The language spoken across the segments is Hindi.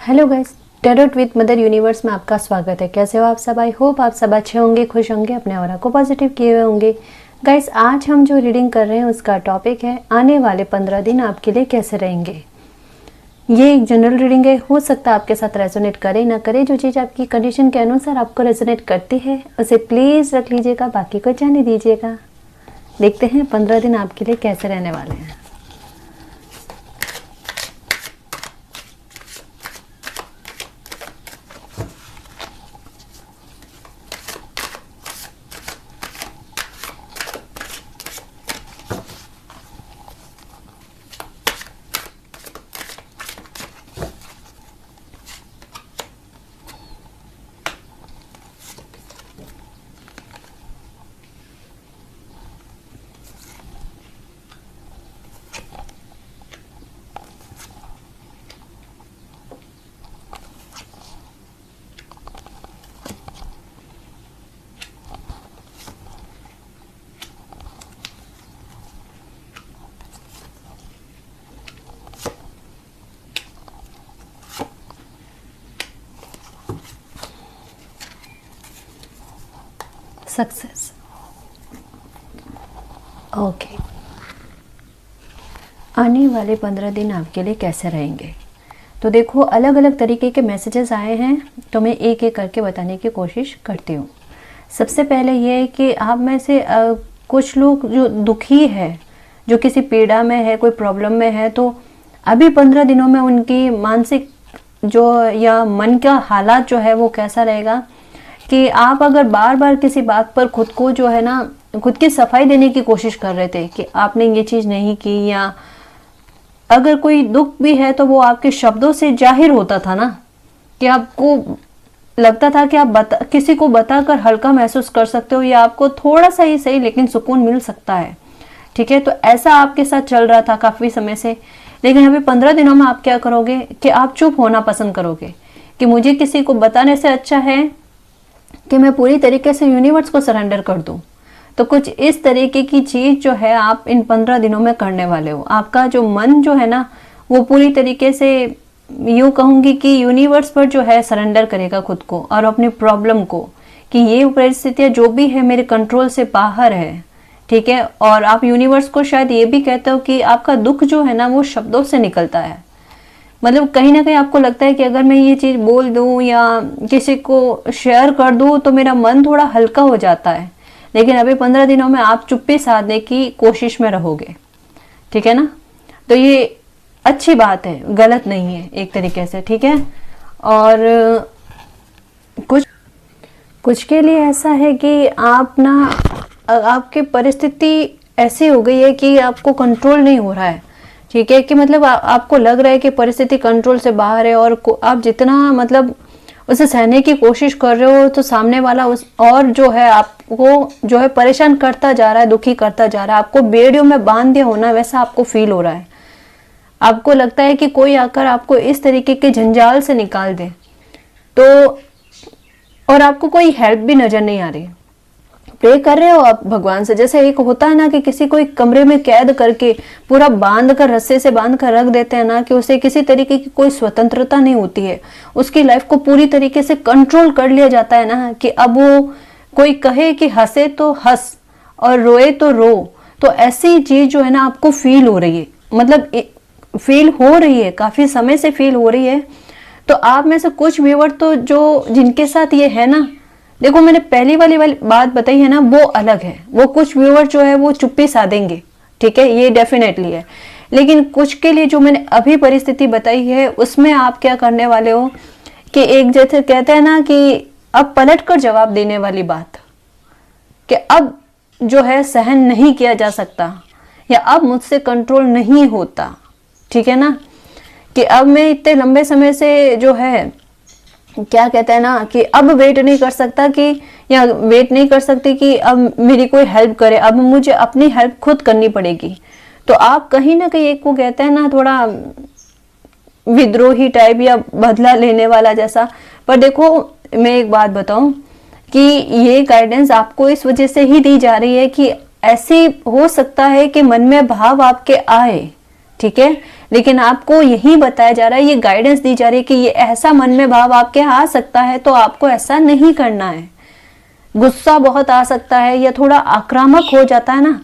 Hello guys, tarot with mother universe में आपका स्वागत है। कैसे हो आप सब? आई होप आप सब अच्छे होंगे, खुश होंगे, अपने ऑरा को पॉजिटिव किए हुए होंगे। गाइस, आज हम जो रीडिंग कर रहे हैं उसका टॉपिक है आने वाले 15 दिन आपके लिए कैसे रहेंगे। ये एक जनरल रीडिंग है, हो सकता है आपके साथ रेजोनेट करे ना करे। जो चीज़ आपकी कंडीशन के अनुसार आपको रेजोनेट करती है उसे प्लीज़ रख लीजिएगा, बाकी को जाने दीजिएगा। देखते हैं 15 दिन आपके लिए कैसे रहने वाले हैं। सक्सेस। ओके, आने वाले 15 दिन आपके लिए कैसे रहेंगे। तो देखो, अलग अलग तरीके के मैसेजेस आए हैं, तो मैं एक एक करके बताने की कोशिश करती हूँ। सबसे पहले ये है कि आप में से कुछ लोग जो दुखी है, जो किसी पीड़ा में है, कोई प्रॉब्लम में है, तो अभी 15 दिनों में उनकी मानसिक जो या मन का हालात जो है वो कैसा रहेगा कि आप अगर बार बार किसी बात पर खुद को जो है ना, खुद की सफाई देने की कोशिश कर रहे थे कि आपने ये चीज़ नहीं की, या अगर कोई दुख भी है तो वो आपके शब्दों से जाहिर होता था ना, कि आपको लगता था कि आप किसी को बताकर हल्का महसूस कर सकते हो, या आपको थोड़ा सा ही सही लेकिन सुकून मिल सकता है। ठीक है, तो ऐसा आपके साथ चल रहा था काफ़ी समय से। लेकिन अभी 15 दिनों में आप क्या करोगे कि आप चुप होना पसंद करोगे कि मुझे किसी को बताने से अच्छा है कि मैं पूरी तरीके से यूनिवर्स को सरेंडर कर दूं। तो कुछ इस तरीके की चीज़ जो है आप इन 15 दिनों में करने वाले हो। आपका जो मन जो है ना, वो पूरी तरीके से यूँ कहूँगी कि यूनिवर्स पर जो है सरेंडर करेगा खुद को और अपनी प्रॉब्लम को, कि ये परिस्थितियाँ जो भी है मेरे कंट्रोल से बाहर है। ठीक है, और आप यूनिवर्स को शायद ये भी कहते हो कि आपका दुख जो है ना वो शब्दों से निकलता है। मतलब कहीं ना कहीं आपको लगता है कि अगर मैं ये चीज़ बोल दूं या किसी को शेयर कर दूं तो मेरा मन थोड़ा हल्का हो जाता है। लेकिन अभी 15 दिनों में आप चुप्पी साधने की कोशिश में रहोगे। ठीक है ना, तो ये अच्छी बात है, गलत नहीं है एक तरीके से। ठीक है, और कुछ के लिए ऐसा है कि आप ना, आपकी परिस्थिति ऐसी हो गई है कि आपको कंट्रोल नहीं हो रहा है। ठीक है, कि मतलब आपको लग रहा है कि परिस्थिति कंट्रोल से बाहर है, और आप जितना मतलब उसे सहने की कोशिश कर रहे हो तो सामने वाला उस और जो है आपको जो है परेशान करता जा रहा है, दुखी करता जा रहा है। आपको बेड़ियों में बांध दिया होना वैसा आपको फील हो रहा है। आपको लगता है कि कोई आकर आपको इस तरीके के जंजाल से निकाल दे, तो और आपको कोई हेल्प भी नजर नहीं आ रही। प्रे कर रहे हो आप भगवान से, जैसे एक होता है ना कि किसी को एक कमरे में कैद करके पूरा बांध कर, रस्से से बांध कर रख देते हैं ना, कि उसे किसी तरीके की कोई स्वतंत्रता नहीं होती है, उसकी लाइफ को पूरी तरीके से कंट्रोल कर लिया जाता है ना, कि अब वो कोई कहे कि हंसे तो हंस और रोए तो रो। तो ऐसी चीज जो है ना आपको फील हो रही है, मतलब फील हो रही है, काफी समय से फील हो रही है। तो आप में से कुछ व्यूअर तो जो जिनके साथ ये है ना, देखो मैंने पहली वाली बात बताई है ना, वो अलग है। वो कुछ व्यूअर जो है वो चुप्पी साधेंगे, ठीक है, ये डेफिनेटली है। लेकिन कुछ के लिए जो मैंने अभी परिस्थिति बताई है उसमें आप क्या करने वाले हो कि एक जैसे कहते हैं ना कि अब पलट कर जवाब देने वाली बात, कि अब जो है सहन नहीं किया जा सकता, या अब मुझसे कंट्रोल नहीं होता। ठीक है ना, कि अब मैं इतने लंबे समय से जो है क्या कहते हैं ना कि अब वेट नहीं कर सकता, कि या वेट नहीं कर सकती कि अब मेरी कोई हेल्प करे, अब मुझे अपनी हेल्प खुद करनी पड़ेगी। तो आप कहीं ना कहीं एक को कहते हैं ना थोड़ा विद्रोही टाइप या बदला लेने वाला जैसा। पर देखो मैं एक बात बताऊं कि ये गाइडेंस आपको इस वजह से ही दी जा रही है कि ऐसे हो सकता है कि मन में भाव आपके आए, ठीक है, लेकिन आपको यही बताया जा रहा है, ये गाइडेंस दी जा रही है कि ये ऐसा मन में भाव आपके आ सकता है, तो आपको ऐसा नहीं करना है। गुस्सा बहुत आ सकता है या थोड़ा आक्रामक हो जाता है ना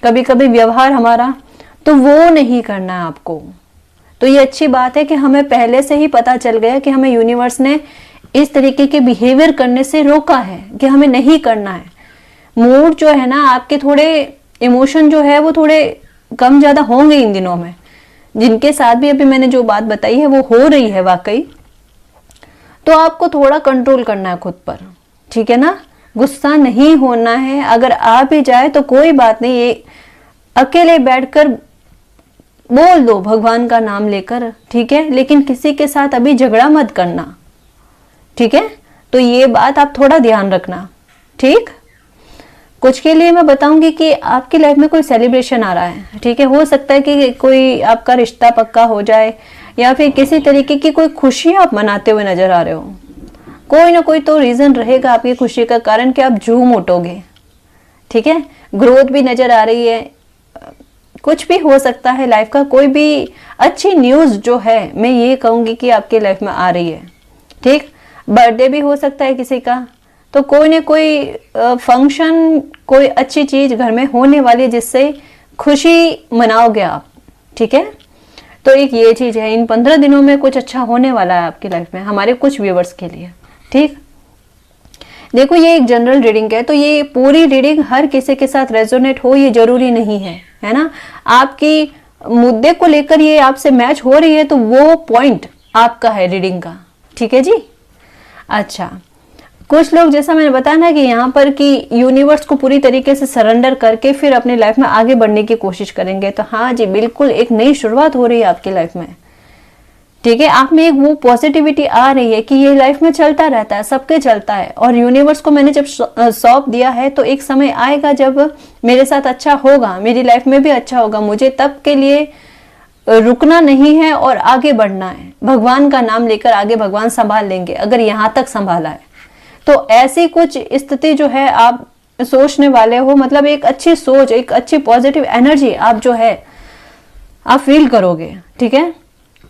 कभी कभी व्यवहार हमारा, तो वो नहीं करना है आपको। तो ये अच्छी बात है कि हमें पहले से ही पता चल गया कि हमें यूनिवर्स ने इस तरीके के बिहेवियर करने से रोका है कि हमें नहीं करना है। मूड जो है ना आपके, थोड़े इमोशन जो है वो थोड़े कम ज्यादा होंगे इन दिनों में, जिनके साथ भी अभी मैंने जो बात बताई है वो हो रही है वाकई। तो आपको थोड़ा कंट्रोल करना है खुद पर, ठीक है ना। गुस्सा नहीं होना है, अगर आ भी जाए तो कोई बात नहीं, ये अकेले बैठकर बोल दो भगवान का नाम लेकर, ठीक है। लेकिन किसी के साथ अभी झगड़ा मत करना, ठीक है। तो ये बात आप थोड़ा ध्यान रखना, ठीक। कुछ के लिए मैं बताऊंगी कि आपकी लाइफ में कोई सेलिब्रेशन आ रहा है, ठीक है। हो सकता है कि कोई आपका रिश्ता पक्का हो जाए या फिर किसी तरीके की कोई खुशी आप मनाते हुए नजर आ रहे हो। कोई ना कोई तो रीजन रहेगा आपकी खुशी का कारण कि आप झूम उठोगे, ठीक है। ग्रोथ भी नजर आ रही है, कुछ भी हो सकता है लाइफ का, कोई भी अच्छी न्यूज जो है मैं ये कहूंगी कि आपकी लाइफ में आ रही है, ठीक। बर्थडे भी हो सकता है किसी का, तो कोई ना कोई फंक्शन, कोई अच्छी चीज घर में होने वाली है जिससे खुशी मनाओगे आप, ठीक है। तो एक ये चीज है, इन 15 दिनों में कुछ अच्छा होने वाला है आपकी लाइफ में, हमारे कुछ व्यूवर्स के लिए, ठीक। देखो ये एक जनरल रीडिंग है, तो ये पूरी रीडिंग हर किसी के साथ रेजोनेट हो ये जरूरी नहीं है ना। आपकी मुद्दे को लेकर ये आपसे मैच हो रही है तो वो पॉइंट आपका है रीडिंग का, ठीक है जी। अच्छा, कुछ लोग जैसा मैंने बताया ना कि यहाँ पर कि यूनिवर्स को पूरी तरीके से सरेंडर करके फिर अपनी लाइफ में आगे बढ़ने की कोशिश करेंगे, तो हाँ जी बिल्कुल एक नई शुरुआत हो रही है आपकी लाइफ में, ठीक है। आप में एक वो पॉजिटिविटी आ रही है कि ये लाइफ में चलता रहता है, सबके चलता है, और यूनिवर्स को मैंने जब सौंप दिया है तो एक समय आएगा जब मेरे साथ अच्छा होगा, मेरी लाइफ में भी अच्छा होगा, मुझे तब के लिए रुकना नहीं है और आगे बढ़ना है। भगवान का नाम लेकर आगे भगवान संभाल लेंगे, अगर यहाँ तक संभाला है तो। ऐसी कुछ स्थिति जो है आप सोचने वाले हो, मतलब एक अच्छी सोच, एक अच्छी पॉजिटिव एनर्जी आप जो है आप फील करोगे, ठीक है।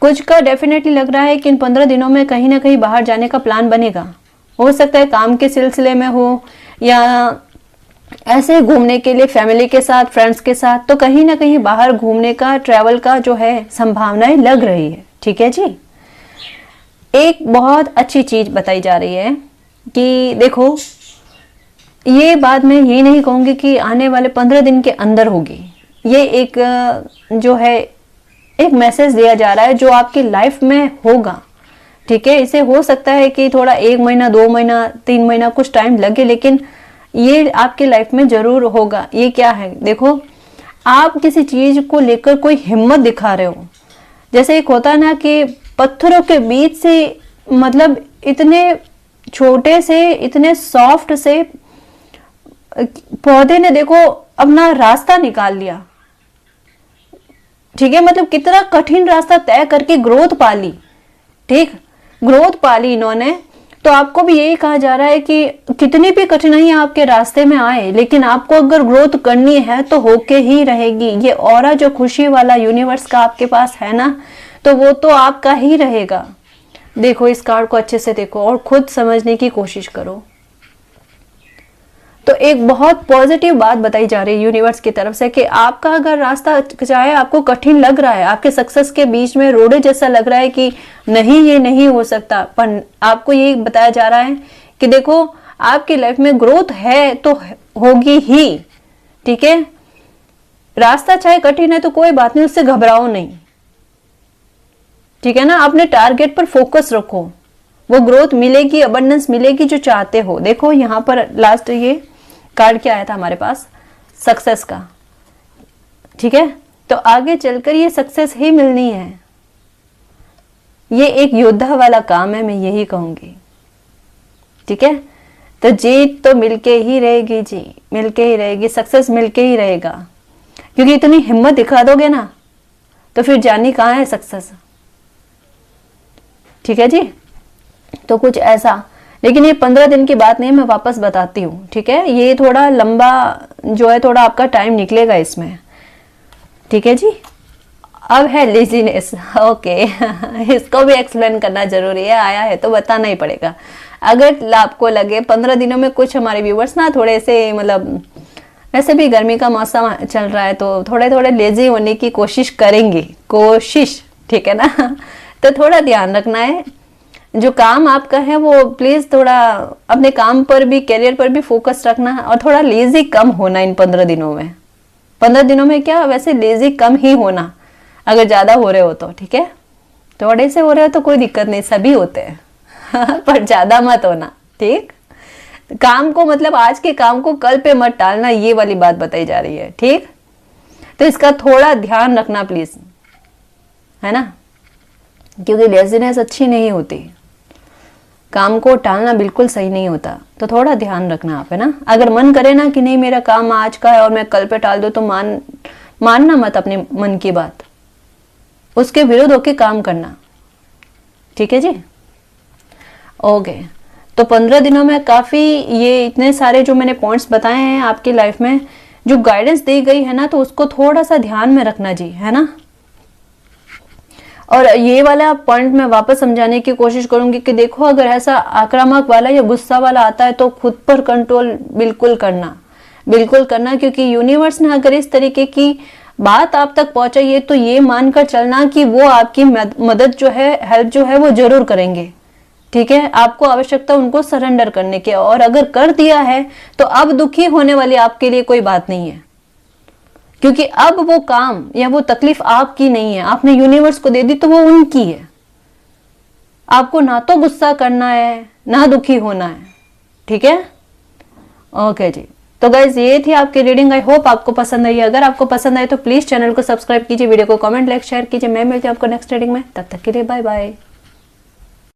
कुछ का डेफिनेटली लग रहा है कि इन 15 दिनों में कहीं ना कहीं बाहर जाने का प्लान बनेगा। हो सकता है काम के सिलसिले में हो या ऐसे घूमने के लिए फैमिली के साथ, फ्रेंड्स के साथ, तो कहीं ना कहीं बाहर घूमने का, ट्रैवल का जो है संभावनाएं लग रही है, ठीक है जी। एक बहुत अच्छी चीज बताई जा रही है कि देखो ये बात मैं ये नहीं कहूंगी कि आने वाले 15 दिन के अंदर होगी, ये एक जो है एक मैसेज दिया जा रहा है जो आपकी लाइफ में होगा, ठीक है। इसे हो सकता है कि थोड़ा 1 महीना, 2 महीना, 3 महीना कुछ टाइम लगे, लेकिन ये आपकी लाइफ में जरूर होगा। ये क्या है, देखो आप किसी चीज को लेकर कोई हिम्मत दिखा रहे हो। जैसे एक होता है ना कि पत्थरों के बीच से, मतलब इतने छोटे से, इतने सॉफ्ट से पौधे ने देखो अपना रास्ता निकाल लिया, ठीक है। मतलब कितना कठिन रास्ता तय करके ग्रोथ पाली, ठीक, ग्रोथ पाली इन्होंने। तो आपको भी यही कहा जा रहा है कि कितनी भी कठिनाई आपके रास्ते में आए, लेकिन आपको अगर ग्रोथ करनी है तो होके ही रहेगी। ये ऑरा जो खुशी वाला यूनिवर्स का आपके पास है ना, तो वो तो आपका ही रहेगा। देखो इस कार्ड को अच्छे से देखो और खुद समझने की कोशिश करो। तो एक बहुत पॉजिटिव बात बताई जा रही है यूनिवर्स की तरफ से कि आपका अगर रास्ता चाहे आपको कठिन लग रहा है, आपके सक्सेस के बीच में रोड़े जैसा लग रहा है कि नहीं ये नहीं हो सकता, पर आपको ये बताया जा रहा है कि देखो आपकी लाइफ में ग्रोथ है तो होगी ही, ठीक है। रास्ता चाहे कठिन है तो कोई बात नहीं, उससे घबराओ नहीं, ठीक है ना। अपने टारगेट पर फोकस रखो, वो ग्रोथ मिलेगी, अबंडेंस मिलेगी जो चाहते हो। देखो यहाँ पर लास्ट ये कार्ड क्या आया था हमारे पास, सक्सेस का, ठीक है। तो आगे चलकर ये सक्सेस ही मिलनी है। ये एक योद्धा वाला काम है, मैं यही कहूंगी, ठीक है। तो जीत तो मिलके ही रहेगी जी, मिलके ही रहेगी, सक्सेस मिलके ही रहेगा, क्योंकि इतनी हिम्मत दिखा दोगे ना तो फिर जानी कहाँ है सक्सेस, ठीक है जी। तो कुछ ऐसा, लेकिन ये 15 दिन की बात नहीं, मैं वापस बताती हूँ, ठीक है। ये थोड़ा लंबा जो है, थोड़ा आपका टाइम निकलेगा इसमें, ठीक है जी। अब है लेजीनेस। ओके इसको भी एक्सप्लेन करना जरूरी है, आया है तो बताना ही पड़ेगा। अगर आपको लगे 15 दिनों में कुछ हमारे व्यूवर्स ना थोड़े से मतलब वैसे भी गर्मी का मौसम चल रहा है तो थोड़े थोड़े लेजी होने की कोशिश करेंगे, कोशिश, ठीक है ना। तो थोड़ा ध्यान रखना है, जो काम आपका है वो प्लीज थोड़ा अपने काम पर भी, करियर पर भी फोकस रखना और थोड़ा लेजी कम होना इन 15 दिनों में। 15 दिनों में क्या वैसे लेजी कम ही होना, अगर ज्यादा हो रहे हो तो, ठीक है। थोड़े से हो रहे हो तो कोई दिक्कत नहीं, सभी होते हैं पर ज्यादा मत होना, ठीक। काम को मतलब आज के काम को कल पे मत टालना, ये वाली बात बताई जा रही है, ठीक। तो इसका थोड़ा ध्यान रखना प्लीज, है ना, क्योंकि लेजीनेस अच्छी नहीं होती, काम को टालना बिल्कुल सही नहीं होता। तो थोड़ा ध्यान रखना आप, है ना। अगर मन करे ना कि नहीं मेरा काम आज का है और मैं कल पे टाल दूं, तो मानना मत अपने मन की बात, उसके विरुद्ध होके काम करना, ठीक है जी। ओके, तो 15 दिनों में काफी ये इतने सारे जो मैंने पॉइंट्स बताए हैं आपकी लाइफ में जो गाइडेंस दी गई है ना, तो उसको थोड़ा सा ध्यान में रखना जी, है ना। और ये वाला पॉइंट मैं वापस समझाने की कोशिश करूंगी कि देखो अगर ऐसा आक्रामक वाला या गुस्सा वाला आता है तो खुद पर कंट्रोल बिल्कुल करना, बिल्कुल करना, क्योंकि यूनिवर्स ने अगर इस तरीके की बात आप तक पहुंचाई है तो ये मानकर चलना कि वो आपकी मदद जो है, हेल्प जो है वो जरूर करेंगे, ठीक है। आपको आवश्यकता उनको सरेंडर करने की, और अगर कर दिया है तो अब दुखी होने वाली आपके लिए कोई बात नहीं है, क्योंकि अब वो काम या वो तकलीफ आपकी नहीं है, आपने यूनिवर्स को दे दी तो वो उनकी है। आपको ना तो गुस्सा करना है ना दुखी होना है, ठीक है। ओके जी, तो गाइज ये थी आपकी रीडिंग। आई होप आपको पसंद आई। अगर आपको पसंद आए तो प्लीज चैनल को सब्सक्राइब कीजिए, वीडियो को कमेंट, लाइक, शेयर कीजिए। मैं मिलती हूँ आपको नेक्स्ट रीडिंग में, तब तक के लिए बाय बाय।